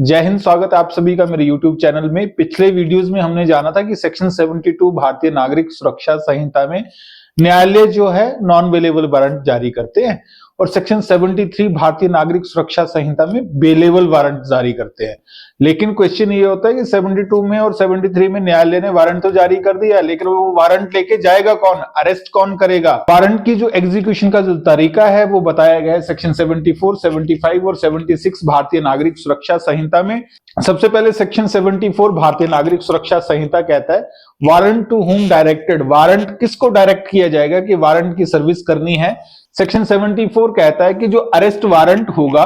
जय हिंद। स्वागत है आप सभी का मेरे YouTube चैनल में। पिछले वीडियोस में हमने जाना था कि सेक्शन 72 भारतीय नागरिक सुरक्षा संहिता में न्यायालय जो है नॉन बेलेबल वारंट जारी करते हैं और सेक्शन 73 भारतीय नागरिक सुरक्षा संहिता में बेलेबल वारंट जारी करते हैं। लेकिन क्वेश्चन ये होता है कि 72 में और 73 में न्यायालय ने वारंट तो जारी कर दिया, लेकिन वो वारंट लेके जाएगा कौन, अरेस्ट कौन करेगा। वारंट की जो एग्जीक्यूशन का जो तरीका है वो बताया गया है सेक्शन 74, 75 और 76 भारतीय नागरिक सुरक्षा संहिता में। सबसे पहले सेक्शन 74 भारतीय नागरिक सुरक्षा संहिता कहता है warrant to whom directed, warrant किसको डायरेक्ट किया जाएगा कि वारंट की सर्विस करनी है। सेक्शन 74 कहता है कि जो अरेस्ट वारंट होगा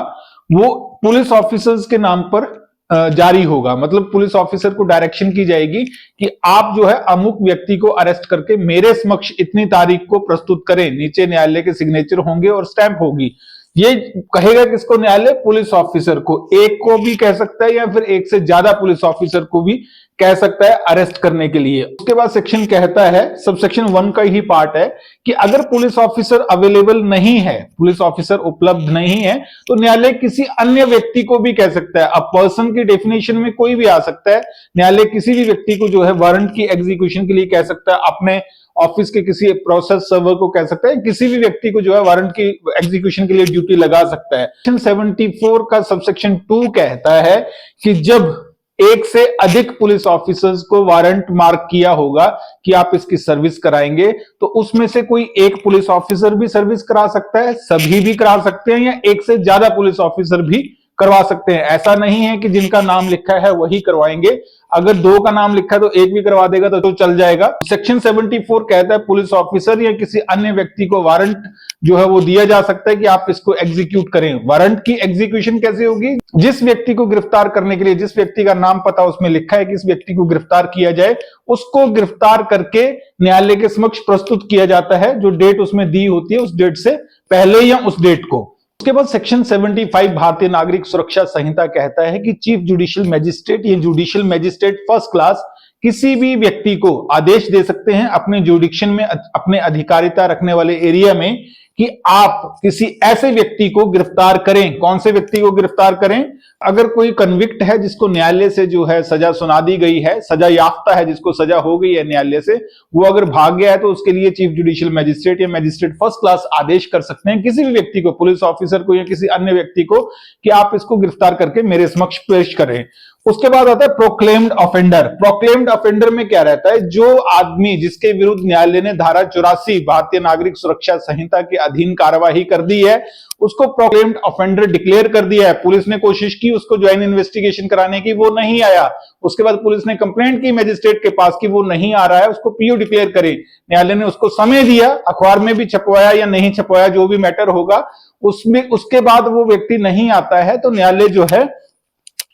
वो पुलिस ऑफिसर्स के नाम पर जारी होगा, मतलब पुलिस ऑफिसर को डायरेक्शन की जाएगी कि आप जो है अमुक व्यक्ति को अरेस्ट करके मेरे समक्ष इतनी तारीख को प्रस्तुत करें। नीचे न्यायालय के सिग्नेचर होंगे और स्टैंप होगी। ये कहेगा किसको, न्यायालय पुलिस ऑफिसर को, एक को भी कह सकता है या फिर एक से ज्यादा पुलिस ऑफिसर को भी कह सकता है अरेस्ट करने के लिए। उसके बाद सेक्शन कहता है, सबसेक्शन 1 का ही पार्ट है कि अगर पुलिस ऑफिसर अवेलेबल नहीं है, पुलिस ऑफिसर उपलब्ध नहीं है, तो न्यायालय किसी अन्य व्यक्ति को भी कह सकता है। अब पर्सन की डेफिनेशन में कोई भी आ सकता है। न्यायालय किसी भी व्यक्ति को जो है वारंट की एग्जीक्यूशन के लिए कह सकता है, अपने ऑफिस के किसी प्रोसेस सर्वर को कह सकता है, किसी भी व्यक्ति को जो है वारंट की एग्जीक्यूशन के लिए ड्यूटी लगा सकता है। सेक्शन 74 का सबसेक्शन 2 कहता है कि जब एक से अधिक पुलिस ऑफिसर्स को वारंट मार्क किया होगा कि आप इसकी सर्विस कराएंगे, तो उसमें से कोई एक पुलिस ऑफिसर भी सर्विस करा सकता है, सभी भी करा सकते हैं, या एक से ज्यादा पुलिस ऑफिसर भी करवा सकते हैं। ऐसा नहीं है कि जिनका नाम लिखा है वही करवाएंगे। अगर 2 का नाम लिखा है तो एक भी करवा देगा तो चल जाएगा। सेक्शन 74 कहता है पुलिस ऑफिसर या किसी अन्य व्यक्ति को वारंट जो है वो दिया जा सकता है कि आप इसको एग्जीक्यूट करें। वारंट की एग्जीक्यूशन कैसे होगी, जिस व्यक्ति को गिरफ्तार करने के लिए, जिस व्यक्ति का नाम पता उसमें लिखा है कि इस व्यक्ति को गिरफ्तार किया जाए, उसको गिरफ्तार करके न्यायालय के समक्ष प्रस्तुत किया जाता है। जो डेट उसमें दी होती है उस डेट से पहले या उस डेट को। उसके बाद सेक्शन 75 भारतीय नागरिक सुरक्षा संहिता कहता है कि चीफ जुडिशियल मैजिस्ट्रेट या जुडिशियल मैजिस्ट्रेट फर्स्ट क्लास किसी भी व्यक्ति को आदेश दे सकते हैं अपने जुडिक्शन में, अपने अधिकारिता रखने वाले एरिया में, कि आप किसी ऐसे व्यक्ति को गिरफ्तार करें। कौन से व्यक्ति को गिरफ्तार करें, अगर कोई कन्विक्ट है जिसको न्यायालय से जो है सजा सुना दी गई है, सजा याफ्ता है, जिसको सजा हो गई है न्यायालय से, वो अगर भाग गया है तो उसके लिए चीफ जुडिशियल मैजिस्ट्रेट या मैजिस्ट्रेट फर्स्ट क्लास आदेश कर सकते हैं किसी भी व्यक्ति को, पुलिस ऑफिसर को या किसी अन्य व्यक्ति को, कि आप इसको गिरफ्तार करके मेरे समक्ष पेश करें। उसके बाद आता है प्रोक्लेम्ड ऑफेंडर। प्रोक्लेम्ड ऑफेंडर में क्या रहता है, जो आदमी जिसके विरुद्ध न्यायालय ने धारा 84 भारतीय नागरिक सुरक्षा संहिता के अधीन कार्यवाही कर दी है, उसको प्रोक्लेम्ड ऑफेंडर डिक्लेयर कर दिया है। पुलिस ने कोशिश की उसको ज्वाइंट इन्वेस्टिगेशन कराने की, वो नहीं आया। उसके बाद पुलिस ने कंप्लेंट की मैजिस्ट्रेट के पास कि वो नहीं आ रहा है, उसको पीओ डिक्लेयर करे। न्यायालय ने उसको समय दिया, अखबार में भी छपवाया या नहीं छपवाया, जो भी मैटर होगा उसमें, उसके बाद वो व्यक्ति नहीं आता है तो न्यायालय जो है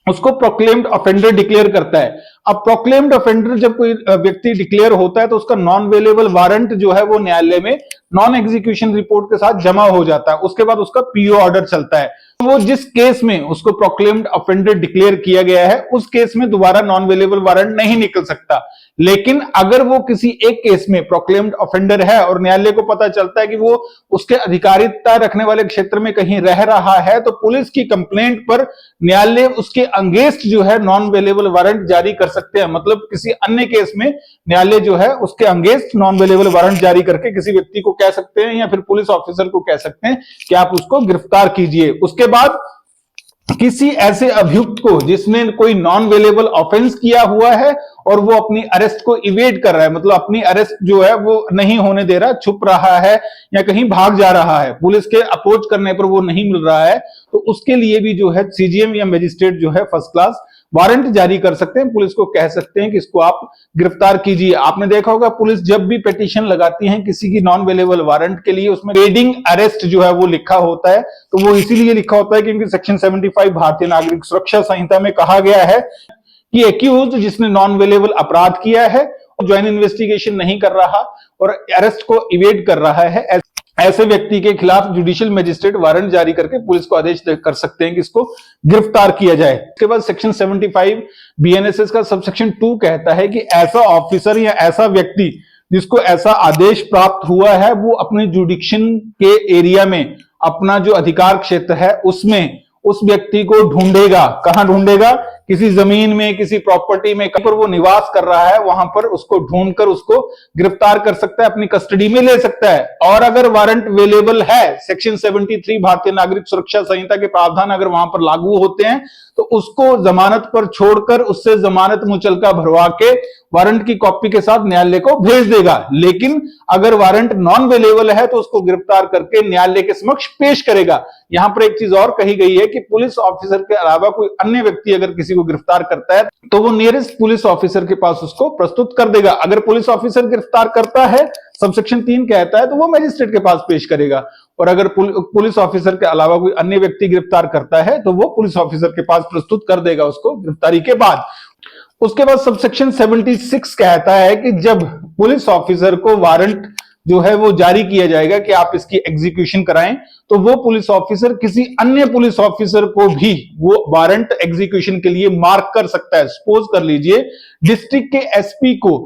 उसको प्रोक्लेम्ड ऑफेंडर डिक्लेयर करता है। अब प्रोक्लेम्ड ऑफेंडर जब कोई व्यक्ति डिक्लेयर होता है तो उसका नॉन अवेलेबल वारंट जो है वो न्यायालय में नॉन एग्जीक्यूशन रिपोर्ट के साथ जमा हो जाता है। उसके बाद उसका पीओ ऑर्डर चलता है। वो जिस केस में उसको प्रोक्लेम्ड ऑफेंडर डिक्लेयर किया गया है उस केस में दोबारा नॉन अवेलेबल वारंट नहीं निकल सकता। लेकिन अगर वो किसी एक केस में प्रोक्लेम्ड ऑफेंडर है और न्यायालय को पता चलता है कि वो उसके अधिकारिता रखने वाले क्षेत्र में कहीं रह रहा है, तो पुलिस की कंप्लेंट पर न्यायालय उसके अगेंस्ट जो है नॉन अवेलेबल वारंट जारी कर सकते हैं। मतलब किसी अन्य केस में न्यायालय जो है उसके अगेंस्ट नॉन अवेलेबल वारंट जारी करके किसी व्यक्ति को कह सकते हैं या फिर पुलिस ऑफिसर को कह सकते हैं कि आप उसको गिरफ्तार कीजिए। उसके बाद किसी ऐसे अभियुक्त को जिसने कोई नॉन अवेलेबल ऑफेंस किया हुआ है और वो अपनी अरेस्ट को इवेड कर रहा है, मतलब अपनी अरेस्ट जो है वो नहीं होने दे रहा, छुप रहा है या कहीं भाग जा रहा है, पुलिस के अप्रोच करने पर वो नहीं मिल रहा है, तो उसके लिए भी जो है सीजीएम या मजिस्ट्रेट जो है फर्स्ट क्लास वारंट जारी कर सकते हैं। पुलिस को कह सकते हैं कि इसको आप गिरफ्तार कीजिए। आपने देखा होगा पुलिस जब भी पिटीशन लगाती है किसी की नॉन अवेलेबल वारंट के लिए, उसमें रेडिंग अरेस्ट जो है वो लिखा होता है। तो वो इसीलिए लिखा होता है क्योंकि सेक्शन 75 भारतीय नागरिक सुरक्षा संहिता में कहा गया है कि एक्यूज्ड जिसने नॉन अवेलेबल अपराध किया है और ज्वाइंट इन्वेस्टिगेशन नहीं कर रहा और अरेस्ट को इवेड कर रहा है, ऐसे व्यक्ति के खिलाफ जुडिशियल मैजिस्ट्रेट वारंट जारी करके पुलिस को आदेश कर सकते हैं कि इसको गिरफ्तार किया जाए। उसके बाद सेक्शन 75 बीएनएसएस का सबसेक्शन 2 कहता है कि ऐसा ऑफिसर या ऐसा व्यक्ति जिसको ऐसा आदेश प्राप्त हुआ है वो अपने जुडिक्शन के एरिया में, अपना जो अधिकार क्षेत्र है उसमें उस व्यक्ति को ढूंढेगा। कहां ढूंढेगा? किसी जमीन में, किसी प्रॉपर्टी में, कहीं पर वो निवास कर रहा है वहां पर उसको ढूंढकर उसको गिरफ्तार कर सकता है, अपनी कस्टडी में ले सकता है। और अगर वारंट अवेलेबल है, सेक्शन 73 भारतीय नागरिक सुरक्षा संहिता के प्रावधान अगर वहां पर लागू होते हैं तो उसको जमानत पर छोड़कर उससे जमानत मुचलका भरवा के वारंट की कॉपी के साथ न्यायालय को भेज देगा। लेकिन अगर वारंट नॉन अवेलेबल है तो उसको गिरफ्तार करके न्यायालय के समक्ष पेश करेगा। यहां पर एक चीज और कही गई है कि पुलिस ऑफिसर के अलावा कोई अन्य व्यक्ति अगर किसी को गिरफ्तार करता है तो वो नियरेस्ट पुलिस ऑफिसर के पास उसको प्रस्तुत कर देगा। अगर पुलिस ऑफिसर गिरफ्तार करता है, सबसेक्शन 3 कहता है, तो वो मजिस्ट्रेट के पास पेश करेगा। और अगर पुलिस ऑफिसर के अलावा कोई अन्य व्यक्ति गिरफ्तार करता है तो वो पुलिस ऑफिसर के पास प्रस्तुत कर देगा उसको गिरफ्तारी के बाद। उसके बाद सबसेक्शन 76 कहता है कि जब पुलिस ऑफिसर को वारंट जो है वो जारी किया जाएगा कि आप इसकी एग्जीक्यूशन कराएं, तो वो पुलिस ऑफिसर किसी अन्य पुलिस ऑफिसर को भी वो वारंट एग्जीक्यूशन के लिए मार्क कर सकता है। सपोज कर लीजिए डिस्ट्रिक्ट के एसपी को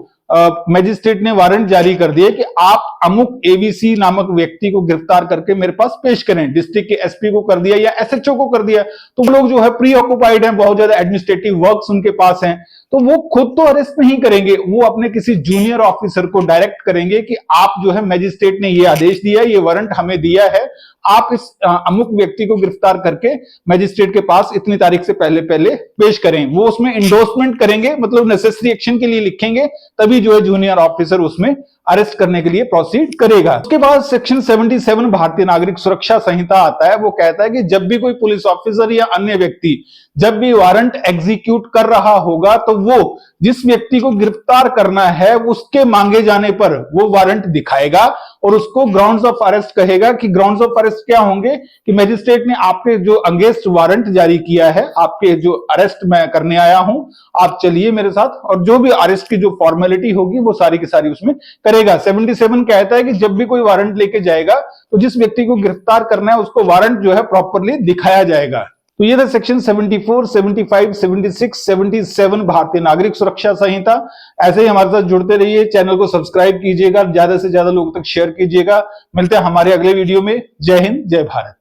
मजिस्ट्रेट ने वारंट जारी कर दिया कि आप अमुक एबीसी नामक व्यक्ति को गिरफ्तार करके मेरे पास पेश करें। डिस्ट्रिक्ट के एसपी को कर दिया या एसएचओ को कर दिया, तो वो लोग जो है प्री ऑक्युपाइड हैं, बहुत ज्यादा एडमिनिस्ट्रेटिव वर्क्स उनके पास हैं, तो वो खुद तो अरेस्ट नहीं करेंगे, वो अपने किसी जूनियर ऑफिसर को डायरेक्ट करेंगे कि आप जो है मजिस्ट्रेट ने ये आदेश दिया, ये वारंट हमें दिया है, आप इस अमुक व्यक्ति को गिरफ्तार करके मजिस्ट्रेट के पास इतनी तारीख से पहले पहले पेश करें। वो उसमें इंडोर्समेंट करेंगे, मतलब नेसेसरी एक्शन के लिए लिखेंगे, तभी जो है जूनियर ऑफिसर उसमें अरेस्ट करने के लिए प्रोसीड करेगा। उसके बाद सेक्शन 77 भारतीय नागरिक सुरक्षा संहिता आता है। वो कहता है कि जब भी कोई पुलिस ऑफिसर या अन्य व्यक्ति जब भी वारंट एग्जीक्यूट कर रहा होगा तो वो जिस व्यक्ति को गिरफ्तार करना है उसके मांगे जाने पर वो वारंट दिखाएगा और उसको ग्राउंड्स ऑफ अरेस्ट कहेगा। कि ग्राउंड्स ऑफ अरेस्ट क्या होंगे? कि मजिस्ट्रेट ने आपके जो अगेंस्ट वारंट जारी किया है, आपके जो अरेस्ट मैं करने आया हूं, आप चलिए मेरे साथ, और जो भी अरेस्ट की जो फॉर्मेलिटी होगी वो सारी की सारी उसमें करेगा। 77 कहता है कि जब भी कोई वारंट लेके जाएगा तो जिस व्यक्ति को गिरफ्तार करना है उसको वारंट जो है प्रॉपरली दिखाया जाएगा। तो ये था सेक्शन 74, 75, 76, 77 भारतीय नागरिक सुरक्षा संहिता। ऐसे ही हमारे साथ जुड़ते रहिए, चैनल को सब्सक्राइब कीजिएगा, ज्यादा से ज्यादा लोगों तक शेयर कीजिएगा। मिलते हैं हमारे अगले वीडियो में। जय हिंद, जय भारत।